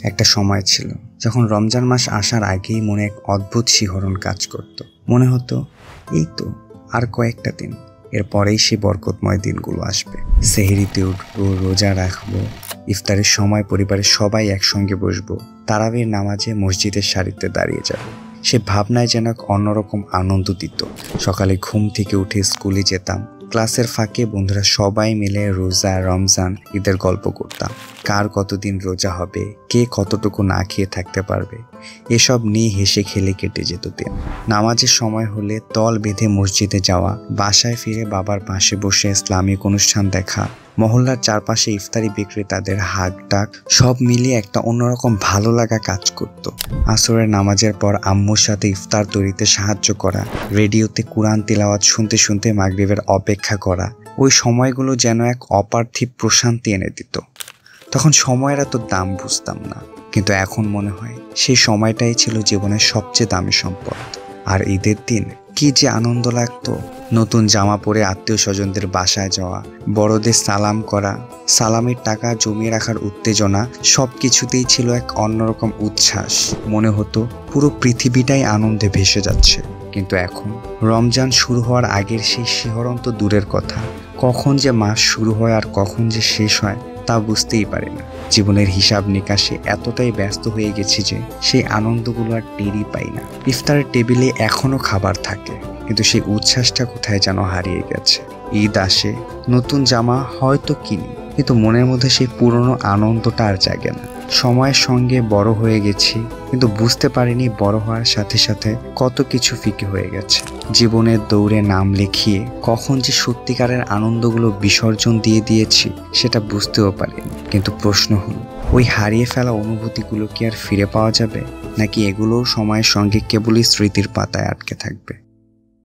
একটা সময় ছিল যখন রমজান মাস আসার আগেই মনে এক অদ্ভুত শিহরণ কাজ করত। মনে হতো এই তো আর কয়েকটা দিন, এরপরেই সে বরকতময় দিনগুলো আসবে। সেহরিতে উঠবো, রোজা রাখবো, ইফতারের সময় পরিবারের সবাই একসঙ্গে বসবো, তারাবির নামাজে মসজিদের সারিতে দাঁড়িয়ে যাব। সে ভাবনায় যেন এক অন্যরকম আনন্দ দিত। সকালে ঘুম থেকে উঠে স্কুলে যেতাম, ক্লাসের ফাঁকে বন্ধুরা সবাই মিলে রোজা, রমজান, ঈদের গল্প করতাম। কার কতদিন রোজা হবে, কে কতটুকু না খেয়ে থাকতে পারবে, এসব নিয়ে হেসে খেলে কেটে যেত দিন। নামাজের সময় হলে দল বেঁধে মসজিদে যাওয়া, বাসায় ফিরে বাবার পাশে বসে ইসলামিক অনুষ্ঠান দেখা, মহল্লার চারপাশে ইফতারি বিক্রেতাদের হাক ডাক, সব মিলিয়ে একটা অন্যরকম ভালো লাগা কাজ করত। আসরের নামাজের পর আম্মুর সাথে ইফতার তৈরিতে সাহায্য করা, রেডিওতে কুরআন তিলাওয়াত শুনতে শুনতে মাগরিবের অপেক্ষা করা, ওই সময়গুলো যেন এক অপার্থিব প্রশান্তি এনে দিত। তখন সময়ের এত দাম বুঝতাম না, কিন্তু এখন মনে হয় সেই সময়টাই ছিল জীবনের সবচেয়ে দামি সম্পদ। আর ঈদের দিন কি যে আনন্দ লাগতো! নতুন জামা পরে আত্মীয় স্বজনদের বাসায় যাওয়া, বড়দের সালাম করা, সালামের টাকা জমিয়ে রাখার উত্তেজনা, সব কিছুতেই ছিল এক অন্যরকম উচ্ছ্বাস। মনে হতো পুরো পৃথিবীটাই আনন্দে ভেসে যাচ্ছে। কিন্তু এখন রমজান শুরু হওয়ার আগের সেই শিহরণ তো দূরের কথা, কখন যে মাস শুরু হয় আর কখন যে শেষ হয় তা বুঝতেই পারি না। জীবনের হিসাব নিকাশে এতটাই ব্যস্ত হয়ে গেছি যে সেই আনন্দগুলো আর টেরই পাই না। ইফতারের টেবিলে এখনো খাবার থাকে, কিন্তু সেই উচ্ছ্বাসটা কোথায় যেন হারিয়ে গেছে। ঈদ আসে, নতুন জামা হয়তো কিনি, কিন্তু মনের মধ্যে সেই পুরনো আনন্দটা আর জাগে না। সময়ের সঙ্গে বড় হয়ে গেছি, কিন্তু বুঝতে পারিনি বড় হওয়ার সাথে সাথে কত কিছু ফিকে হয়ে গেছে। জীবনের দৌড়ে নাম লিখিয়ে কখন যে সত্যিকারের আনন্দগুলো বিসর্জন দিয়ে দিয়েছি সেটা বুঝতেও পারিনি। কিন্তু প্রশ্ন হলো, ওই হারিয়ে ফেলা অনুভূতিগুলো কি আর ফিরে পাওয়া যাবে, নাকি এগুলোও সময়ের সঙ্গে কেবলই স্মৃতির পাতায় আটকে থাকবে?